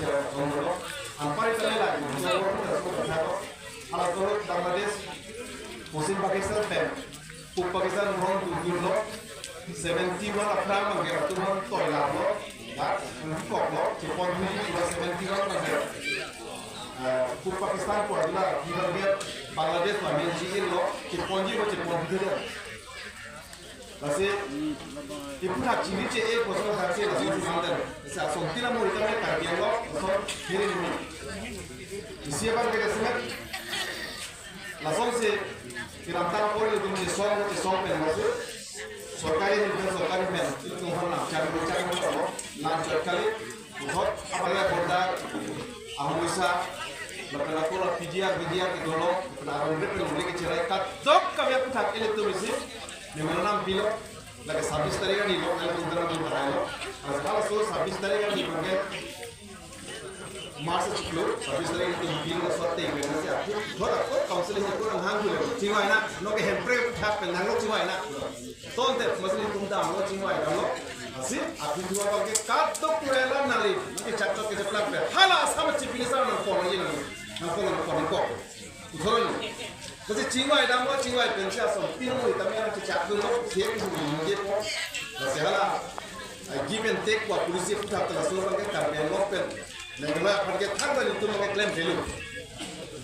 cara kontrol. Ampari kali lagi, jauh terus berkata, alat turut Bangladesh, musim Pakistan pen, Pakistan mohon tujuh lo, 71 apa menggerak tu mohon toilet lo, ya, kok lo, Jepun ini juga 71 menggerak. Pakistan pun adalah kita Bangladesh lah, menjadi lo, Jepun juga Jepun itu. Masih ibu nak ciri ciri kosong hasil hasil sudah. Saya sontina mau itu mereka kerja lo, kosong kiri ini. Siapa mereka semet? Langsung si kiramtan orang itu menjadi song penmasuk. Sorkari men itu tuhan cari lo, nak kali, buat apa ya border, ahmisa, berkena pula PGR itu lo, berkena orang itu boleh kecerai kat, dok kami aku tak ini tu mesti. Memang nam pilo, lagi 26 tarik ni lo, kalau kita nak berada lo, kalau so 26 tarik ni pergi, Mars cikgu, 26 tarik itu pilo suatu yang mana sih? Thoda, counseling itu orang hang dulu, cingwai nak, no ke hempre tak penang lo cingwai nak, tonte, masih itu dah lo cingwai dah lo, sih, aku dua pergi katok kurela nali, nanti cakap kita pelan pelan, halah sama cipili sana nak phone ni nanti, nak phone kok, uthornya. Kasi cingwai dah mau cingwai pensia so tino itu kami orang cakap dulu siapa yang mungkin pun kasi hala give and take wa polisi putar telah suruh mereka karena lopen negara pergi tanggal itu mereka claim value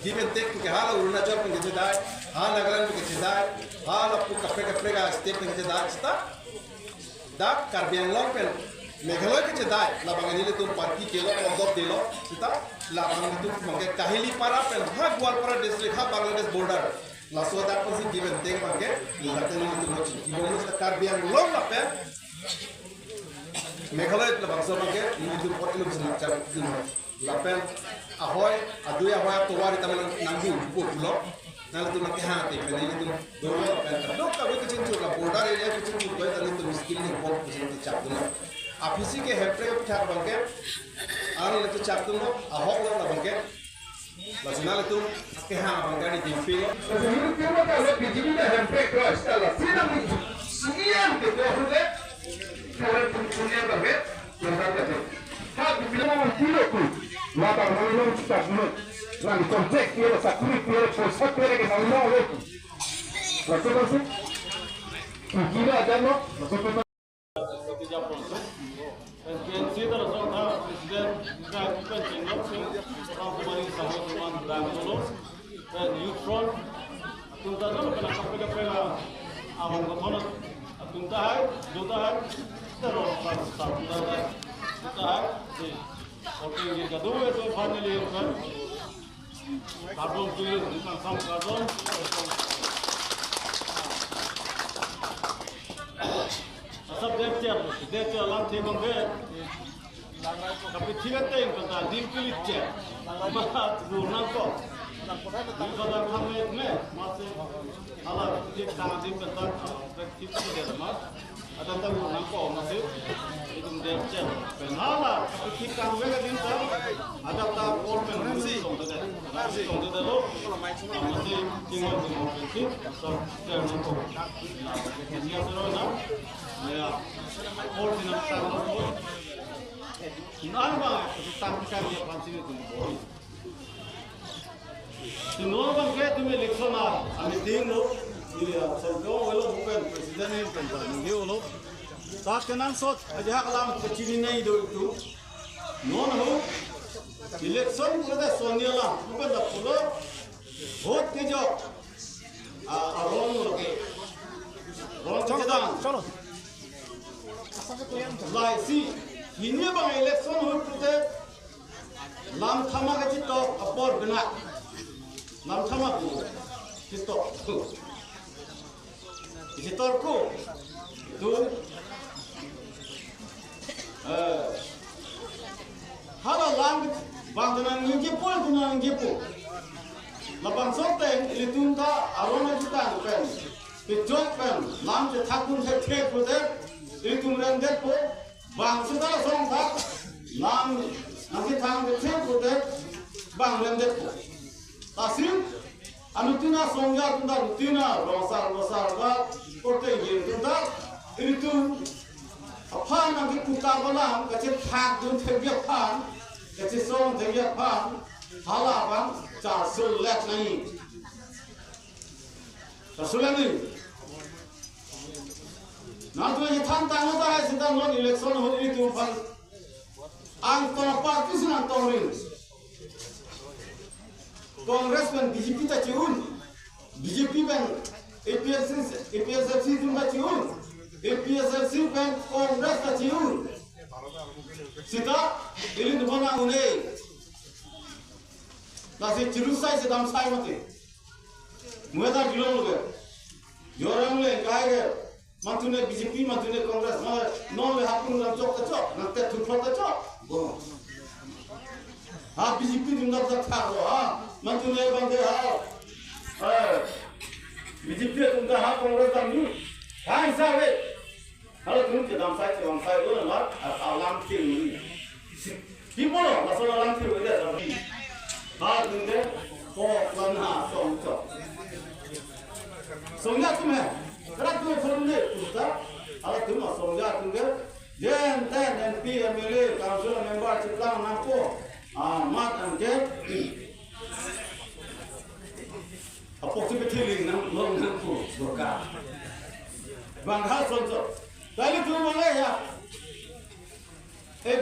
give and take ke hala uruna job pergi cedai hala nagaran pergi cedai hala pun kapre step pergi cedai cita dah karena lopen Meghalaya ke cedai lapangan ini tu parti kelo untuk delo cita lapangan itu mungkin kahili para pen hak wal para district hak Bangladesh border langsung ada pun si give and take mungkin lakukan itu macam ibu mesti karbian long lapen Meghalaya langsung mungkin itu pot itu bisa macam itu lapen ahoy aduya ahoy tuwari taman nanggu pulau Nalar tu nak hati, pernah ini tu dulu lapen dok kami kecil tu lah border area kecil tu kau itu tu miskin ni pun kecil tu cap tu Apisi ke hepre ucap bangke, anu itu cap tu ahok lah bangke, laksana itu kehan bangke di TV. Sebelum itu kalau bijimi dah hepre cross, kalau sini mungkin sekian kita boleh kalau punya bangke, jangan kata. Hak bila orang kilo tu, laba orang kita dulu, lalu kontek kilo sakuri kilo pusat kilo ke nama orang. Laksana kilo ada no, laksana. Consider the president youth front tunta dalo kana kapega pega among gothon tunta hai jota hai tero sa tunta hai je oke ye gadu e to finally kan karbon tu kan sam karbon सब देखते अलाम थे मंगे tapi tidak tahu kata dim kulit je, mat burung ko, dim kata kami me masih alat dim kami dim kata praktik tidak mas, ada tahu burung ko masih itu dia je, penala praktik kami ke dim kata ada tahu orang masih songda lo, masih tinggal praktik, so jangan ko, ini apa na? Ya, orang yang tahu. Normal, tampilkan dia panci itu boleh. Di normal kita tu election ada, kami tengok, dia sebelum kalau bukan presiden ini pentas, dia kalau tak kenal sot, aja kalam kecil ini itu, non ho, election kita soalnya lah, bukan dah pula, vote kejo, orang lagi, orang kejo, laisi. Ini bang election hote lam thama ka chito apor bena lam thama ko chito chitor ko tu hala lam bangdana ngi pol duna ngi po labang sote litun ta arona chita pen pijot pen lam je thakun se the pode litun ran de po bang sudah song tak nam nanti thang kecil kuda bang lembek tasim anu tina songja tunda tina rosar ba korte yin tunda itu apa nanti kuka balam kecil thang dun terbiak pan Kasi song jengya pan hala pan charsul lek nahi. Charsul nahi. Na tu ye than tang ta hai sidang lon election ho ni tu pan ang to party sun to ring. Congress ban BJP ta chiun. BJP ban APSFC tu ta chiun. APSFC ban Congress ta chiun. Sita ini tu mana une. Nasi cirusai sedam sai mati. Muda bilong loge. Jorang le kaya mantune BJP mantune Congress mana non le hapun dalam cok cok nanti tumpah cok. Ha BJP tu nak tak tahu ha mantune bangke ha. BJP tu dah ha Congress dah ni. Hai sahaja. Kalau tu kita sai tu nak alam kiri. People masalah alam kiri ada. Ha tu deh kau mana song cok. Songja tu meh. Kalau tu film ni kita, kalau tu mah songja tu deh. Jen ten MP MLA council member ciplang nampu. Mat angke. Apa tu betul nam long nampu berkah. Bangga songcok. Kali tu mana ya?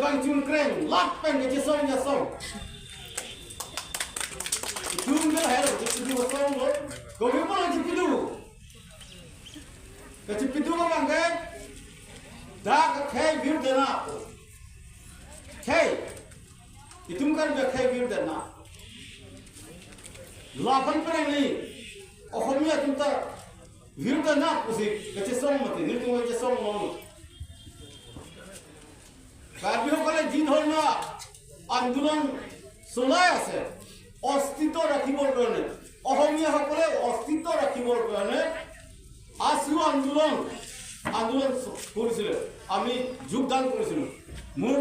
Bang Jun Kreng, lapan ke song ya song. Jun ke hero, jadi song lo. Kau ni mana jadi tu? Jadi tu apa bangga? Dah kaya view dana. Kaya, itu kan dah kaya view dana. Lapan perang ni, Ohomia kita view dana pusing. Jadi song mati, ni tu macam song mau. Karbi hokale jin holna আন্দোলন চলাই আছে অস্তিত্ব ৰাখিবৰ কাৰণে অসমীয়া সকলে অস্তিত্ব ৰাখিবৰ কাৰণে আসু আন্দোলন কৰিছিল আমি যোগদান কৰিছিল মোৰ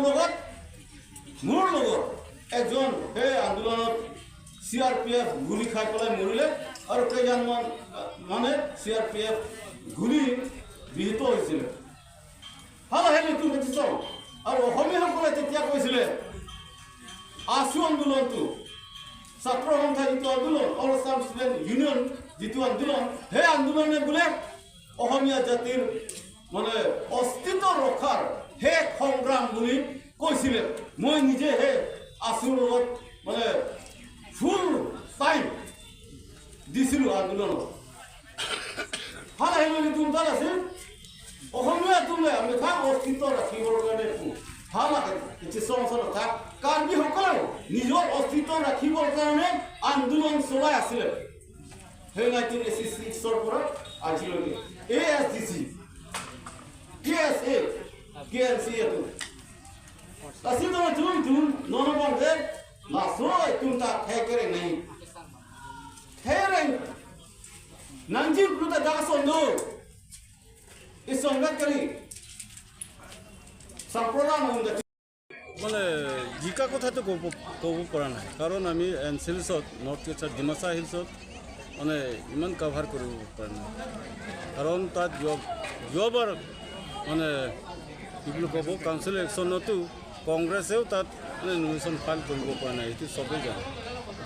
লগত একজন এই আন্দোলনত CRPF গুলি খাই পেলাই মৰিলে আৰু কেইজনমান মানে CRPF গুলি বিহিত হৈছিল হালা হেলি তুমি বুজিছ আৰু অসমীয়া সকলে তেতিয়া কৈছিলে আসু আন্দোলনটো ছাত্ৰ সন্থা যিটো আন্দোলন অল আসাম ষ্টুডেণ্ট ইউনিয়ন যিটো আন্দোলন সেই আন্দোলনে বোলে অসমীয়া জাতিৰ মানে অস্তিত্ব ৰক্ষাৰ হে সংগ্ৰাম বুলি কৈছিলে মই নিজে হে আসুৰ লগত মানে ফুল টাইম দিছিলোঁ আন্দোলনত হালা হেলি তুমি তাত আছিল অসমীয়া তুমি আমি থাক অস্তিত্ব ৰাখিবৰ কাৰণে ভালাকে কিছু সমস্যা থাক কাৰ্বি সকলে নিজৰ অস্তিত্ব ৰাখিবৰ কাৰণে আন্দোলন চলাই আছিল সেই 1986 পৰা আজিলৈকে ASDC KSA KNC এটো আছিল তো তুমি ননবংগে লাসোই তুমি তা হেকৰে নাই হেৰে নাঞ্জি প্লুটা দাসন্দো ইসংগতকৰি সম্প্ৰদান হওঁতে মানে জিকা কথাটো ক'ব পৰা নাই কাৰণ আমি এনচিলছত নৰ্থ ইষ্টত ডিমাচা হিলছত মানে ইমান কাভাৰ কৰিব পৰা নাই কাৰণ তাত যোৱাবাৰ মানে কি বুলি ক'ব কাউন্সিল ইলেকশ্যনতো কংগ্ৰেছেও তাত মানে নমিনেশ্যন ফাইল কৰিব পৰা নাই এইটো চবেই জানে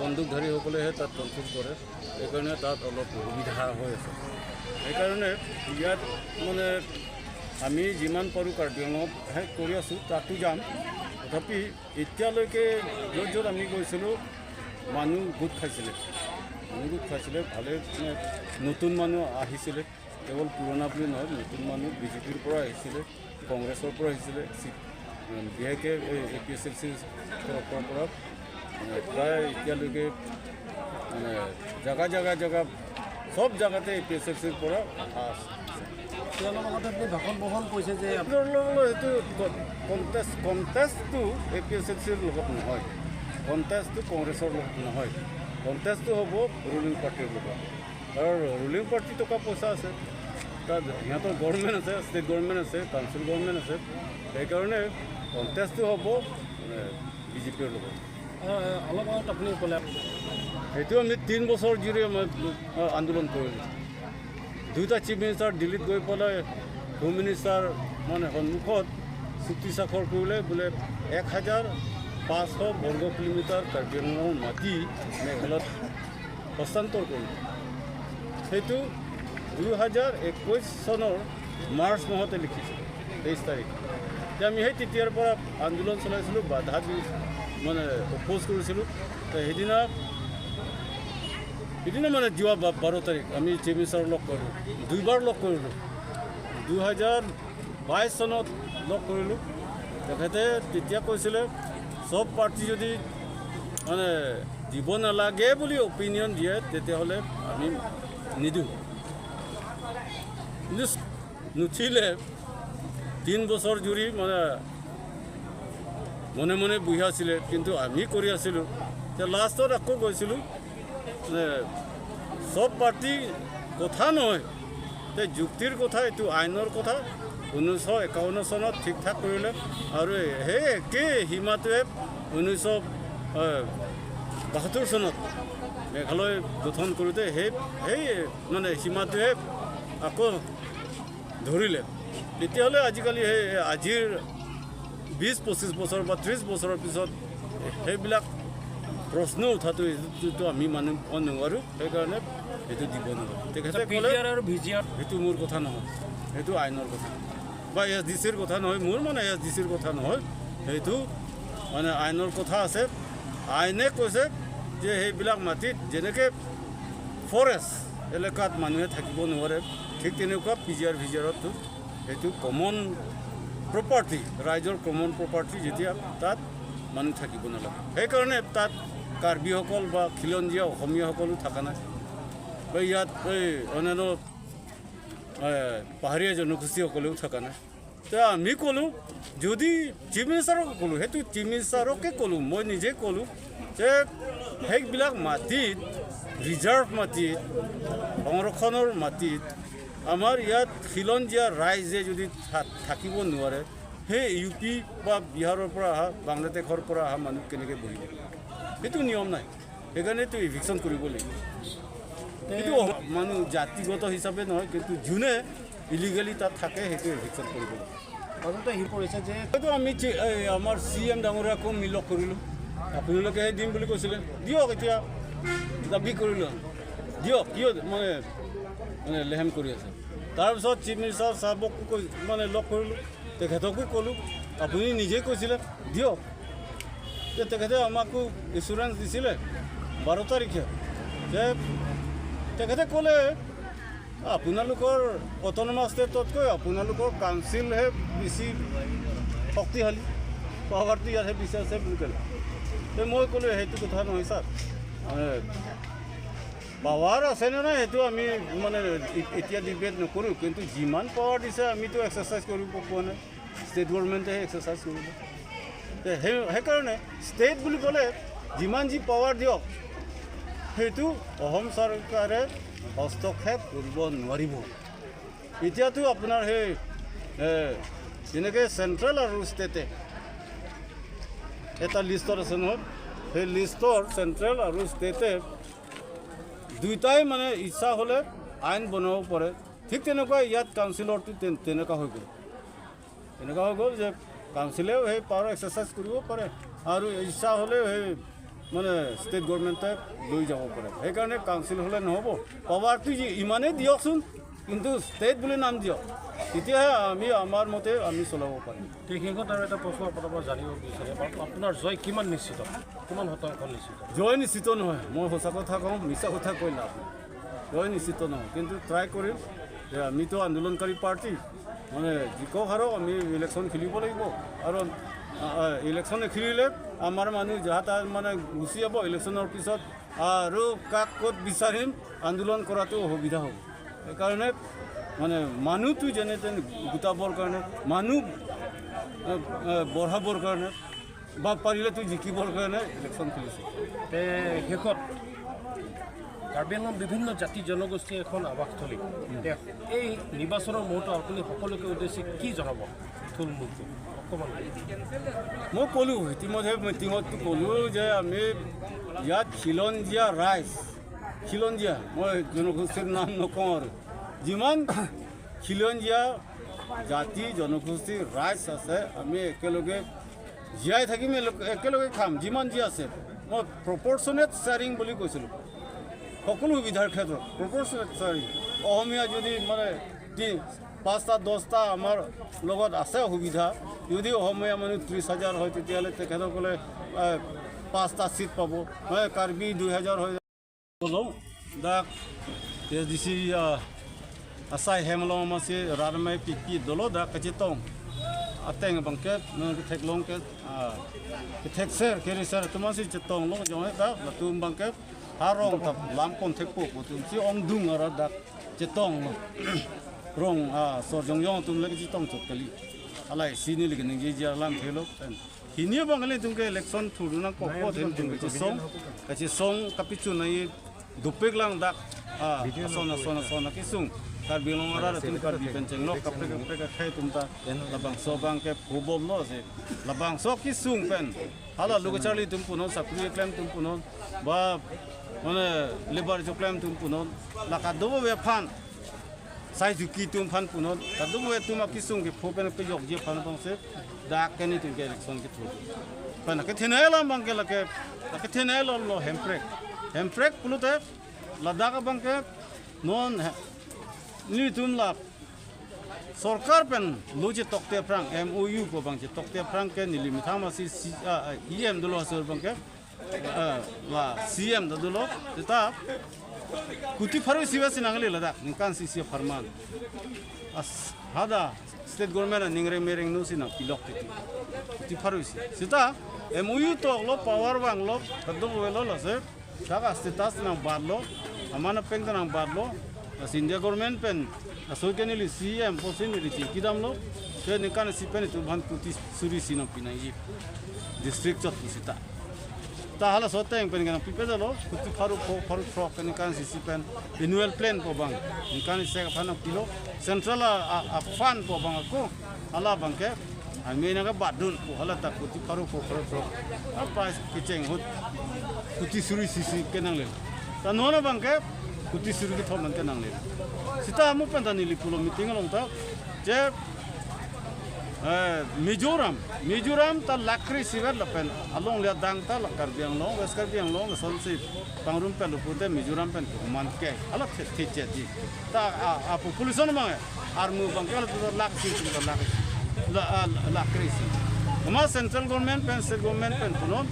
বন্দুকধাৰীসকলেহে তাত কনফিউজ কৰে সেইকাৰণে তাত অলপ সুবিধা হৈ আছে সেইকাৰণে ইয়াত মানে আমি যিমান পাৰোঁ কাৰ্বিআংলঙতহে কৰি আছোঁ তাতো যাম তথাপি এতিয়ালৈকে য'ত আমি গৈছিলোঁ মানুহ গোট খাইছিলে ভালে নতুন মানুহ আহিছিলে কেৱল পুৰণা বুলি নহয় নতুন মানুহ বিজেপিৰ পৰা আহিছিলে কংগ্ৰেছৰ পৰা আহিছিলে বিশেষকৈ APSLC তৰফৰ পৰা প্ৰায় এতিয়ালৈকে মানে জেগা সব জায়গাতে APSLCৰ পৰা ভাষণ বহন কৰিছে যে এইটো কণ্টেষ্টটো APSLCৰ লগত নহয় কণ্টেষ্টটো কংগ্ৰেছৰ লগত নহয় কণ্টেষ্টটো হ'ব ৰুলিং পাৰ্টিৰ লগত আৰু ৰুলিং পাৰ্টি টকা পইচা আছে তাত সিহঁতৰ গভৰ্ণমেণ্ট আছে ষ্টেট গভৰ্ণমেণ্ট আছে কাউন্সিল গভৰ্ণমেণ্ট আছে সেইকাৰণে কণ্টেষ্টটো হ'ব বিজেপিৰ লগত অলপ আগত আপুনি ক'লে সেইটো আমি 3 বছৰ জুৰি আন্দোলন কৰিলোঁ দুটা চিফ মিনিষ্টাৰ দিল্লীত গৈ পেলাই হোম মিনিষ্টাৰ মানে সন্মুখত চুক্তি স্বাক্ষৰ কৰিলে বোলে 1000 500 বৰ্গ কিলোমিটাৰ কাৰ্বি আংলঙৰ মাটি মেঘালয়ত হস্তান্তৰ কৰিলোঁ। সেইটো 2021 চনৰ মাৰ্চ মাহতে লিখিছিলোঁ 23 তাৰিখ। এতিয়া আমি সেই তেতিয়াৰ পৰা আন্দোলন চলাইছিলোঁ, বাধা দি মানে অপ'জ কৰিছিলোঁ। সেইদিনা মানে যোৱা 12 তাৰিখ আমি চিফ মিনিষ্টাৰক লগ কৰিলোঁ, 2বাৰ লগ কৰিলোঁ। 2022 চনত লগ কৰিলোঁ। তেখেতে তেতিয়া কৈছিলে চব পাৰ্টি যদি মানে দিব নালাগে বুলি অপিনিয়ন দিয়ে তেতিয়াহ'লে আমি নিদিওঁ। কিন্তু নুঠিলে 3 বছৰ জুৰি মানে মনে মনে বহি আছিলে, কিন্তু আমি কৰি আছিলোঁ। এতিয়া লাষ্টত আকৌ গৈছিলোঁ, চব পাৰ্টি কথা নহয়, যুক্তিৰ কথা, এইটো আইনৰ কথা। 1951 চনত ঠিক ঠাক কৰিলে আৰু সেই একেই সীমাটোৱে 1972 চনত মেঘালয় গঠন কৰোঁতে সেই মানে সীমাটোৱে আকৌ ধৰিলে। তেতিয়াহ'লে আজিকালি সেই আজিৰ 20-25 বছৰ বা 30 বছৰৰ পিছত সেইবিলাক প্ৰশ্ন উঠাটো এইটো আমি মানিব নোৱাৰোঁ। সেইকাৰণে সেইটো দিব নোৱাৰোঁ। তেখেতে ক'লে সেইটো মোৰ কথা নহয়, সেইটো আইনৰ কথা বা SDCৰ কথা নহয়, মোৰ মানে SDCৰ কথা নহয়, সেইটো মানে আইনৰ কথা আছে। আইনে কৈছে যে সেইবিলাক মাটিত যেনেকৈ ফৰেষ্ট এলেকাত মানুহে থাকিব নোৱাৰে, ঠিক তেনেকুৱা PGR-VGRতো সেইটো কমন প্ৰপাৰ্টি, ৰাইজৰ কমন প্ৰপাৰ্টি, যেতিয়া তাত মানুহ থাকিব নালাগে। সেইকাৰণে তাত কাৰ্বিসকল বা খিলঞ্জীয়া অসমীয়াসকলো থকা নাই, বা ইয়াত এই অন্যান্য পাহাৰীয়া জনগোষ্ঠীসকলেও থকা নাই। তো আমি ক'লোঁ, যদি চিফ মিনিষ্টাৰক ক'লোঁ, সেইটো চিফ মিনিষ্টাৰকে ক'লোঁ, মই নিজে ক'লোঁ যে সেইবিলাক মাটিত, ৰিজাৰ্ভ মাটিত, সংৰক্ষণৰ মাটিত আমাৰ ইয়াত খিলঞ্জীয়া ৰাইজে যদি থাকিব নোৱাৰে, সেই UP বা বিহাৰৰ পৰা অহা, বাংলাদেশৰ পৰা অহা মানুহ কেনেকৈ বহিব? সেইটো নিয়ম নাই। সেইকাৰণেতো ইভিকশ্যন কৰিব লাগিব। সেইটো মানুহ জাতিগত হিচাপে নহয়, কিন্তু যোনে ইলিগেলি তাত থাকে সেইটো ইভিকশ্যন কৰিব লাগিব। হয়তো আমি আমাৰ CM ডাঙৰীয়াকো লগ কৰিলোঁ, আপোনালোকেহে দিম বুলি কৈছিলে, দিয়ক এতিয়া দাবী কৰিলোঁ, দিয়ক, কিয় মানে লেহেম কৰি আছে। তাৰপিছত চিফ মিনিষ্টাৰ চাহাবকো মানে লগ কৰিলোঁ, তেখেতকো ক'লোঁ, আপুনি নিজেই কৈছিলে দিয়ক। তেখেতে আমাকো ইঞ্চুৰেঞ্চ দিছিলে 12 তাৰিখে, যে তেখেতে ক'লে আপোনালোকৰ অট'নমাছ ষ্টেটতকৈ আপোনালোকৰ কাউন্সিলহে বেছি শক্তিশালী, পাৱাৰটো ইয়াতহে বেছি আছে বুলি ক'লে। মই ক'লোঁ সেইটো কথা নহয় ছাৰ, পাৱাৰ আছেনে নাই সেইটো আমি মানে এতিয়া ডিবেট নকৰোঁ, কিন্তু যিমান পাৱাৰ দিছে আমিতো এক্সাৰচাইজ কৰিব পোৱা নাই, ষ্টেট গভৰ্ণমেণ্টেহে এক্সাৰচাইজ কৰিব। সেইকাৰণে ষ্টেট বুলি ক'লে যিমান যি পাৱাৰ দিয়ক, সেইটো অসম চৰকাৰে হস্তক্ষেপ কৰিব নোৱাৰিব। এতিয়াতো আপোনাৰ সেই যেনেকৈ চেণ্ট্ৰেল আৰু ষ্টেটে এটা লিষ্টত আছে নহয়, সেই লিষ্টৰ চেণ্ট্ৰেল আৰু ষ্টেটে দুয়োটাই মানে ইচ্ছা হ'লে আইন বনাব পাৰে। ঠিক তেনেকুৱা ইয়াত কাউন্সিলৰটো তেনেকুৱা হৈ গ'ল, যে কাউন্সিলেও সেই পাৱাৰ এক্সাৰচাইজ কৰিব পাৰে আৰু ইচ্ছা হ'লেও সেই মানে ষ্টেট গভৰ্ণমেণ্টে লৈ যাব পাৰে। সেইকাৰণে কাউন্সিল হ'লে নহ'ব, পাৱাৰটো ইমানেই দিয়কচোন, কিন্তু ষ্টেট বুলি নাম দিয়ক, তেতিয়াহে আমি আমাৰ মতে আমি চলাব পাৰিম। শেষত আৰু এটা প্ৰশ্ন আপোনাৰ পৰা জানিব বিচাৰিম, আপোনাৰ জয় কিমান নিশ্চিত, কিমান শতাংশ নিশ্চিত? জয় নিশ্চিত নহয়, মই সঁচা কথা কওঁ, মিছা কথা কৈ লাভ নাই। জয় নিশ্চিত নহয়, কিন্তু ট্ৰাই কৰিম যে আমিতো আন্দোলনকাৰী পাৰ্টি, মানে যিকক হাৰক আমি ইলেকশ্যন খেলিব লাগিব। আৰু ইলেকশ্যন নেখেলিলে আমাৰ মানুহ যাহা তাহ মানে গুচি যাব ইলেকশ্যনৰ পিছত, আৰু কাক ক'ত বিচাৰিম আন্দোলন কৰাটো অসুবিধা হ'ব। সেইকাৰণে মানে মানুহটো যেনে তেনে গোটাবৰ কাৰণে, মানুহ বঢ়াবৰ কাৰণে বা পাৰিলেতো জিকিবৰ কাৰণে ইলেকশ্যন খেলিছোঁ। শেষত কাৰ্বি আংলং বিভিন্ন জাতি জনগোষ্ঠীৰ এখন আৱাসস্থলী, এই নিৰ্বাচনৰ মুহূৰ্তত আপুনি সকলোকে উদ্দেশ্যি কি জনাব থুলমূলকৈ অকণমান? মই ক'লোঁ ইতিমধ্যে মিটিঙত ক'লোঁ যে আমি ইয়াত খিলঞ্জীয়া ৰাইজ, খিলঞ্জীয়া, মই জনগোষ্ঠীৰ নাম নকওঁ, আৰু যিমান খিলঞ্জীয়া জাতি জনগোষ্ঠীৰ ৰাইজ আছে আমি একেলগে জীয়াই থাকিম একেলগে খাম যিমান যি আছে মই প্ৰপৰ্চনেট শ্বেয়াৰিং বুলি কৈছিলোঁ সকলো সুবিধাৰ ক্ষেত্ৰত প্ৰপৰ্চনেট শ্বেয়াৰিং অসমীয়া যদি মানে 5টা 10টা আমাৰ লগত আছে সুবিধা যদি অসমীয়া মানুহ 30,000 হয় তেতিয়াহ'লে তেখেতসকলে 5টা চিট পাব হয় কাৰ্বি 2,000 হয় বলওঁ দাক তেজদিছি asai hemlo masih ramai piki dulu dah kecitong ateng bangket nang ketek long ke ketek ser kiri ser tu masih cetong long jangan dah batu bangket harong tap lam kon tek puk tu si om dung arah dah cetong rong so jong yong tu lagi cetong cut kali alai sini lagi nih jadi lam thelo ini bangkali tu ke election thuru nang kokko tem tu kecitong kapicu nai dupek lang dak sona kisung karbi long arah tu karbi penceng lo kapre khai tumta labang so bang ke phobom lo se labang so kisung pen hala lugu charli tum punon sakri claim tum punon ba mane lebar jo claim tum punon lakado we phan sai ju ki tum phan punon kadu we tum kisung ke phopen pe yok je phan bang se dak ke ni tum ke election ke thu pan ke thenai lam bang ke lake ke thenai lo hemprek pulute ladaka bang ke non ni tumla सरकार pen लोजे Tauktae फ्रांग MOU को बंग Tauktae फ्रांग के निली मिथा मासी EM दलो हसर बंग के ला CM दलो तेता कुटी furrow सिवासी नांगले लदा निकान CC फरमान अस हादा state government निंगरे मेरेंग नुसी ना पिलक तेती कुटी फरो सिता MOU तो लो पावर वांग लो कदो वेलो लसे सागा स्टेटस ना बादलो अमाना पेंग ना बादलो India government pen asokeni CM posin riti kidam lo ke nikan sipen tu ban puti suri sino pinai district chot pusita ta hala soteng pen kan pipe lo puti faru fro kan nikan sipen annual plan po bang nikan se phana kilo central a fan po bang ko ala bang ke ami na ga badun po hala ta puti faru fro apa kicheng hut puti suri sisi kenang le ta nona bang ke kuti suru ki thoman ke nang le sita amu pen tani li pulo meeting long ta je Mizoram ta lakri siwer la pen along le dang ta la karbiang long wes karbiang long son si pangrum pen pute Mizoram pen man ke ala the che ji ta a population ma armu bang ke la lakri si ma central government pen punon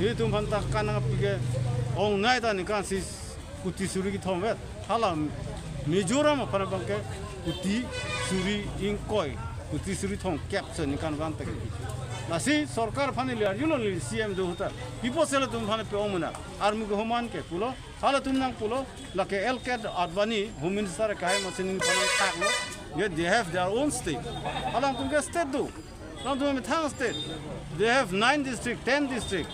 ye tum han ta kana pige ong nai ta ni kan si kuti suri ki thom vet hala Mizoram apa bang ke kuti suri ingkoi kuti suri thom caption ni kan bang ta nasi sarkar phani le arjulon le CM do hota pipo sele tum phane pe omuna army ko homan ke pulo hala tum nang pulo lake elked advani home minister kai masin phanan thaklo ye they have their own state hala tum ke state do lam tum thang state they have 9 district 10 district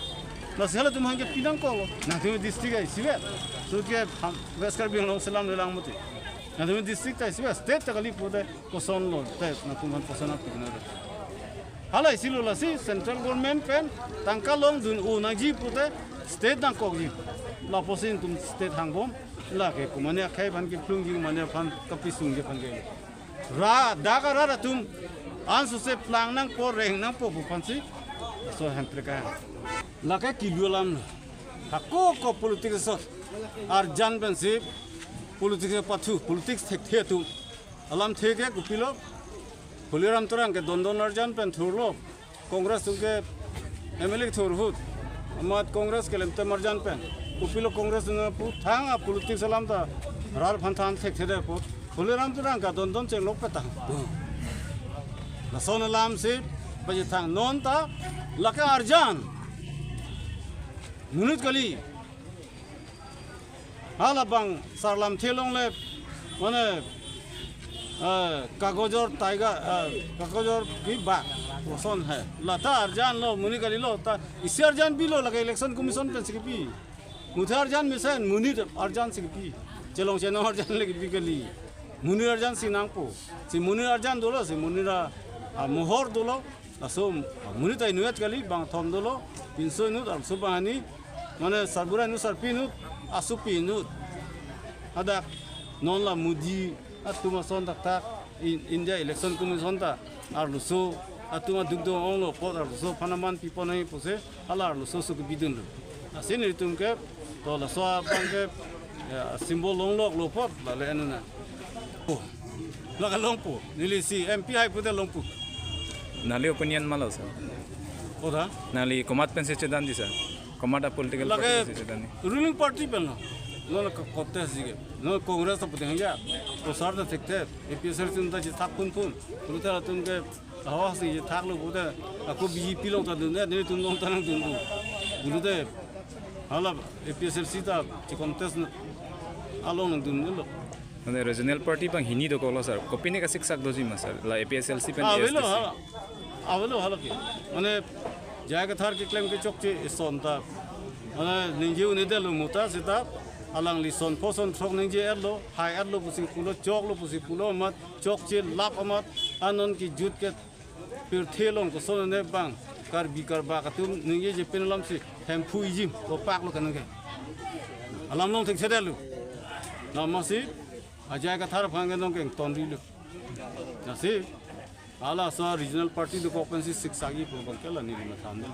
nasi hala tum hange pinang ko na tum district ai siwe so ke weskar bi long salam le lang muti na tum district ai siwe state takali pode ko son lo te na tum han posana pigna hala isilo la si central government pen tangka long dun u naji pute state nang ko ji la posin tum state hangbom la ke kumane khai ban ki plung ji mane phan kapisung je phan ge ra daga ra tum an su se plang nang po reng nang po bu phan si so han preka la ke kilulam hakko ko politik so ar jan ben si politik pathu politik the tu alam the ke kupilo Puliram turang ke dondon arjan pen thurlo Congress ke MLA thurhut amat Congress ke lemte marjan pen upilo Congress na pu thang a politik salam ta rar phan thek theder pu Puliram turang ka dondon che lok peta la son lam se baje thang non ta laka arjan munut kali hala bang sarlam thelong le mane कागजर tiger कागजर की बात पसंद है लता अर्जान लो मुनि करी लो ता इसे अर्जान भी लो लगे इलेक्शन कमीशन पे सिकपी मुथे अर्जान मिसन मुनि अर्जान सिकपी चलो चेनो अर्जान लगे भी कली मुनि अर्जान सिनांग पो सि मुनि अर्जान दोलो सि मुनिरा मोहर दोलो असो मुनि ताई नुयत कली बांग थम दोलो 300 नुत असो बानी माने सरबुरा नु सरपी नु असुपी नु ada non la mudi atuma son tak India election commission ta ar luso atuma dugdo ong lo pot ar so panaman pipo nai pose alar lo so so ke bidun lo asin ritum ke to la so bang ke simbol long lok lo pot la le na oh la ka long po nili si MP hai pude long po Nali opinion malo sir. oda Nali komat pense chedan di sir. Komata political la party ke chedan. ruling party pel no ka kotte sige no congress to pude ya to sar da tekte APSL tum da ji tak pun puta tum ke hawa si thak lo pude aku BJP long ta dun ne tum long ta nang dun bu de hala APSL sita ci contest along nang dun lo Mane regional party bang hini do kola sir. Kopine ka siksak doji ma sir. La APSLC pen avelo hala ki mane jaga thar ki claim ke chokche sonta mane ninje une de lo muta sita alang li son poson chok ninje erlo hai erlo pusi pulo chok lo pusi pulo mat chok che lap amat anon ki jut ke pir thelong ko son ne bang kar bikar ba ka tum ninje je penalam si hem phui jim ko pak lo kan ke alam long thik sedelu namasi ajay ka thar phang nong ke ton ri lo nasi ala sa regional party the occupancy 6 agi pro kan kala ni ma thamne